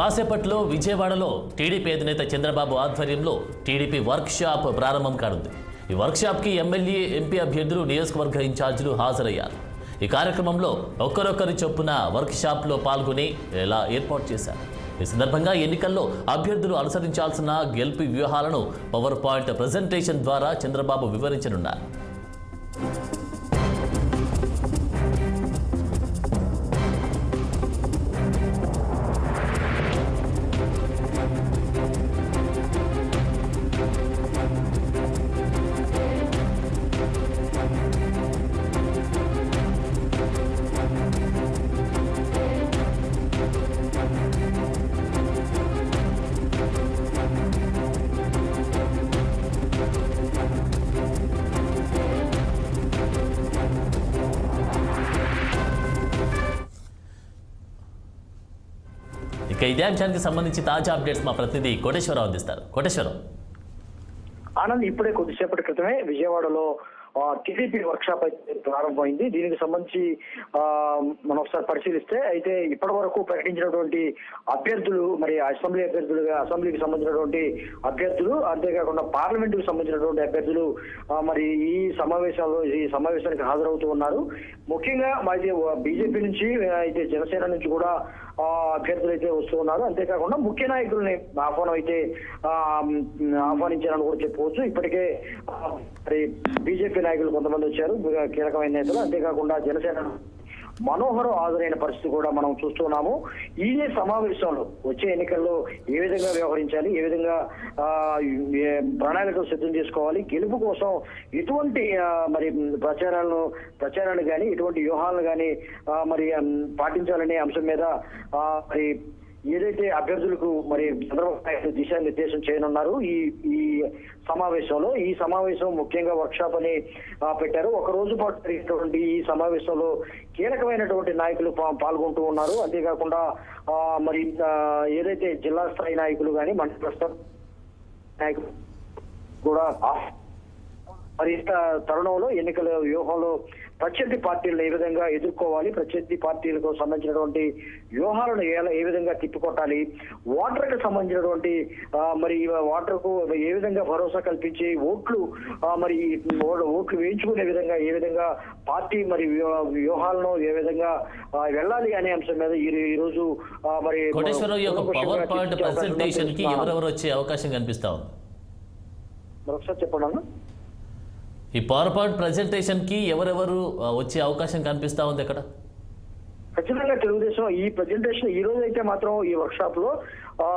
కాసేపట్లో విజయవాడలో టీడీపీ అధినేత చంద్రబాబు ఆధ్వర్యంలో టీడీపీ వర్క్ షాప్ ప్రారంభం కానుంది. ఈ వర్క్ షాప్కి ఎమ్మెల్యే, ఎంపీ అభ్యర్థులు, నియోజకవర్గ ఇన్ఛార్జీలు హాజరయ్యారు. ఈ కార్యక్రమంలో ఒక్కరొక్కరి చొప్పున వర్క్ షాప్లో పాల్గొని ఎలా ఏర్పాటు చేశారు. ఈ సందర్భంగా ఎన్నికల్లో అభ్యర్థులు అనుసరించాల్సిన గెలుపు వ్యూహాలను పవర్ పాయింట్ ప్రెజెంటేషన్ ద్వారా చంద్రబాబు వివరించనున్నారు. ఇక ఇదే అంశానికి సంబంధించి తాజా అప్డేట్స్ మా ప్రతినిధి కోటేశ్వరరావు అందిస్తారు. కోటేశ్వరం. ఆనంద్, ఇప్పుడే కొద్దిసేపటి క్రితమే విజయవాడలో టీడీపీ వర్క్ షాప్ అయితే ప్రారంభమైంది. దీనికి సంబంధించి మనం ఒకసారి పరిశీలిస్తే అయితే ఇప్పటి వరకు ప్రకటించినటువంటి అభ్యర్థులు, మరి అసెంబ్లీకి సంబంధించినటువంటి అభ్యర్థులు, అంతేకాకుండా పార్లమెంటుకు సంబంధించినటువంటి అభ్యర్థులు మరి ఈ సమావేశానికి హాజరవుతూ ఉన్నారు. ముఖ్యంగా అయితే బీజేపీ నుంచి అయితే జనసేన నుంచి కూడా అభ్యర్థులు అయితే వస్తూ ఉన్నారు. అంతేకాకుండా ముఖ్య నాయకుల్ని ఆహ్వానించారని కూడా చెప్పుకోవచ్చు. ఇప్పటికే మరి బీజేపీ నాయకులు కొంతమంది వచ్చారు, కీలకమైన నేతలు. అంతేకాకుండా జనసేన మనోహర్ హాజరైన పరిస్థితి కూడా మనం చూస్తున్నాము. ఈ సమావేశంలో వచ్చే ఎన్నికల్లో ఏ విధంగా వ్యవహరించాలి, ఏ విధంగా ప్రణాళికలు సిద్ధం చేసుకోవాలి, గెలుపు కోసం ఎటువంటి మరి ప్రచారాలు కానీ ఎటువంటి వ్యూహాలను కానీ మరి పాటించాలనే అంశం మీద మరి ఏదైతే అభ్యర్థులకు మరి చంద్రబాబు నాయుడు దిశానిర్దేశం చేయనున్నారు ఈ సమావేశం ముఖ్యంగా వర్క్షాప్ అని పెట్టారు. ఒక రోజు పాటు జరిగినటువంటి ఈ సమావేశంలో కీలకమైనటువంటి నాయకులు పాల్గొంటూ ఉన్నారు. అంతేకాకుండా మరి ఏదైతే జిల్లా స్థాయి నాయకులు కానీ మండల స్థాయి నాయకులు కూడా మరి తరుణంలో ఎన్నికల వ్యూహంలో ప్రత్యర్థి పార్టీలను ఏ విధంగా ఎదుర్కోవాలి, ప్రత్యర్థి పార్టీలకు సంబంధించినటువంటి వ్యూహాలను ఏ విధంగా తిప్పికొట్టాలి, ఓటర్కి సంబంధించినటువంటి మరి ఓటర్కు ఏ విధంగా భరోసా కల్పించి ఓట్లు వేయించుకునే విధంగా ఏ విధంగా పార్టీ మరి వ్యూహాలను ఏ విధంగా వెళ్ళాలి అనే అంశం మీద ఈ రోజు మరి పవర్ పాయింట్ ప్రెజెంటేషన్ కి ఎవరెవరు వచ్చే అవకాశం కనిపిస్తా ఉంది? మరొకసారి చెప్పండి. ఈ పవర్ పాయింట్ ప్రెజెంటేషన్ కి ఎవరెవరు వచ్చే అవకాశం కనిపిస్తా ఉంది అక్కడ? ఖచ్చితంగా తెలుగుదేశం ఈ ప్రెజెంటేషన్ ఈ రోజు అయితే మాత్రం ఈ వర్క్ షాప్ లో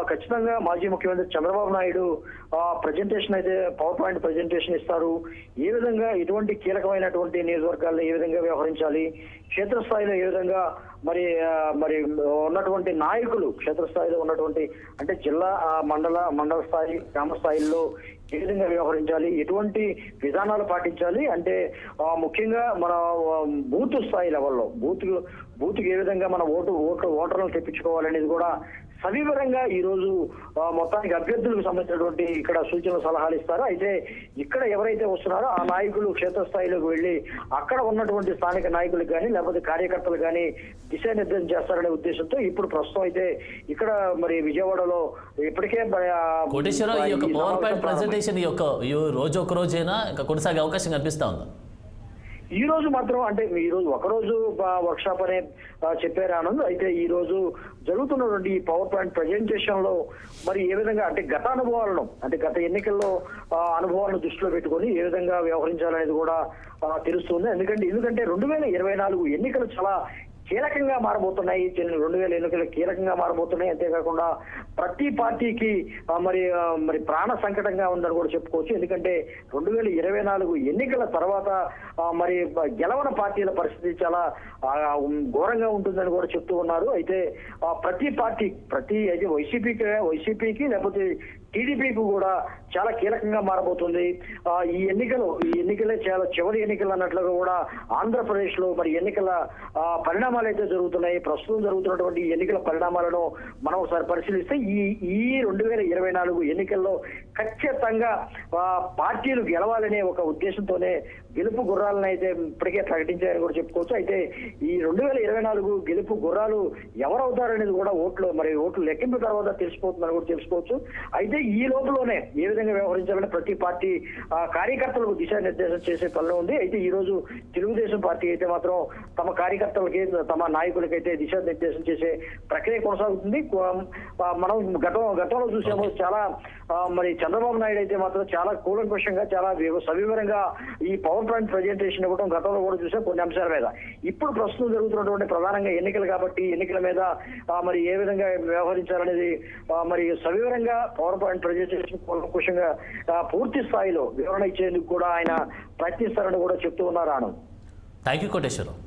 ఖచ్చితంగా మాజీ ముఖ్యమంత్రి చంద్రబాబు నాయుడు ప్రెజెంటేషన్ అయితే పవర్ పాయింట్ ప్రెజెంటేషన్ ఇస్తారు. ఏ విధంగా ఎటువంటి కీలకమైనటువంటి నియోజకవర్గాల్లో ఏ విధంగా వ్యవహరించాలి, క్షేత్రస్థాయిలో ఏ విధంగా మరి ఉన్నటువంటి నాయకులు, క్షేత్రస్థాయిలో ఉన్నటువంటి అంటే జిల్లా, మండల స్థాయి, గ్రామ స్థాయిల్లో ఏ విధంగా వ్యవహరించాలి, ఎటువంటి విధానాలు పాటించాలి, అంటే ముఖ్యంగా మన బూత్ స్థాయి లెవెల్లో బూత్కి ఏ విధంగా మన ఓటర్లను తెప్పించుకోవాలనేది కూడా సవివరంగా ఈ రోజు మొత్తానికి అభ్యర్థులకు సంబంధించినటువంటి ఇక్కడ సూచనలు, సలహాలు ఇస్తారు. అయితే ఇక్కడ ఎవరైతే వస్తున్నారో ఆ నాయకులు క్షేత్రస్థాయిలోకి వెళ్ళి అక్కడ ఉన్నటువంటి స్థానిక నాయకులకు కానీ లేకపోతే కార్యకర్తలు కానీ దిశానిర్దేశం చేస్తారనే ఉద్దేశంతో ఇప్పుడు ప్రస్తుతం అయితే ఇక్కడ మరి విజయవాడలో ఇప్పటికే పవర్ పాయింట్ ప్రెజెంటేషన్ రోజు ఒక రోజైనా ఇంకా కొనసాగే అవకాశం కనిపిస్తా ఉందా? ఈ రోజు మాత్రం అంటే ఈ రోజు ఒకరోజు వర్క్ షాప్ అనే చెప్పారు ఆనంద్. అయితే ఈ రోజు జరుగుతున్నటువంటి ఈ పవర్ పాయింట్ ప్రెజెంటేషన్ లో మరి ఏ విధంగా అంటే గత ఎన్నికల్లో అనుభవాలను దృష్టిలో పెట్టుకొని ఏ విధంగా వ్యవహరించాలనేది కూడా తెలుస్తుంది. ఎందుకంటే 2024 ఎన్నికలు చాలా కీలకంగా మారబోతున్నాయి. 2000 ఎన్నికలు కీలకంగా మారబోతున్నాయి. అంతేకాకుండా ప్రతి పార్టీకి మరి ప్రాణ సంకటంగా ఉందని కూడా చెప్పుకోవచ్చు. ఎందుకంటే 2024 ఎన్నికల తర్వాత మరి గెలవన పార్టీల పరిస్థితి చాలా ఘోరంగా ఉంటుందని కూడా చెప్తూ ఉన్నారు. అయితే ప్రతి పార్టీ అయితే వైసీపీకి లేకపోతే టీడీపీకి కూడా చాలా కీలకంగా మారబోతుంది. ఈ ఎన్నికలే చాలా చివరి ఎన్నికలు అన్నట్లుగా కూడా ఆంధ్రప్రదేశ్ లో మరి ఎన్నికల పరిణామాలు అయితే జరుగుతున్నాయి. ప్రస్తుతం జరుగుతున్నటువంటి ఎన్నికల పరిణామాలను మనం ఒకసారి పరిశీలిస్తే ఈ 2024 ఎన్నికల్లో ఖచ్చితంగా పార్టీలు గెలవాలనే ఒక ఉద్దేశంతోనే గెలుపు గుర్రాలను అయితే ఇప్పటికే ప్రకటించారని కూడా చెప్పుకోవచ్చు. అయితే ఈ 2024 గెలుపు గుర్రాలు ఎవరవుతారనేది కూడా ఓట్లు లెక్కింపు తర్వాత తెలిసిపోతుందని కూడా తెలుసుకోవచ్చు. అయితే ఈ లోపలనే ఏ విధంగా వ్యవహరించాలని ప్రతి పార్టీ కార్యకర్తలకు దిశానిర్దేశం చేసే పనిలో ఉంది. అయితే ఈ రోజు తెలుగుదేశం పార్టీ అయితే మాత్రం తమ కార్యకర్తలకి తమ నాయకులకైతే దిశానిర్దేశం చేసే ప్రక్రియ కొనసాగుతుంది. మనం గతంలో చూసాము చాలా మరి చంద్రబాబు నాయుడు అయితే మాత్రం చాలా కూలంకషంగా చాలా సవివరంగా ఈ పవర్ పాయింట్ ప్రజెంటేషన్ ఇవ్వడం గతంలో కూడా చూసాం కొన్ని అంశాల మీద. ఇప్పుడు ప్రస్తుతం జరుగుతున్నటువంటి ప్రధానంగా ఎన్నికలు కాబట్టి ఎన్నికల మీద మరి ఏ విధంగా వ్యవహరించాలనేది మరి సవివరంగా పవర్ పాయింట్ ప్రజెంటేషన్ కూలంకషంగా పూర్తి స్థాయిలో వివరణ ఇచ్చేందుకు కూడా ఆయన ప్రయత్నిస్తారని కూడా చెప్తూ ఉన్నారు. Anand, thank you Koteswararao.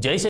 జై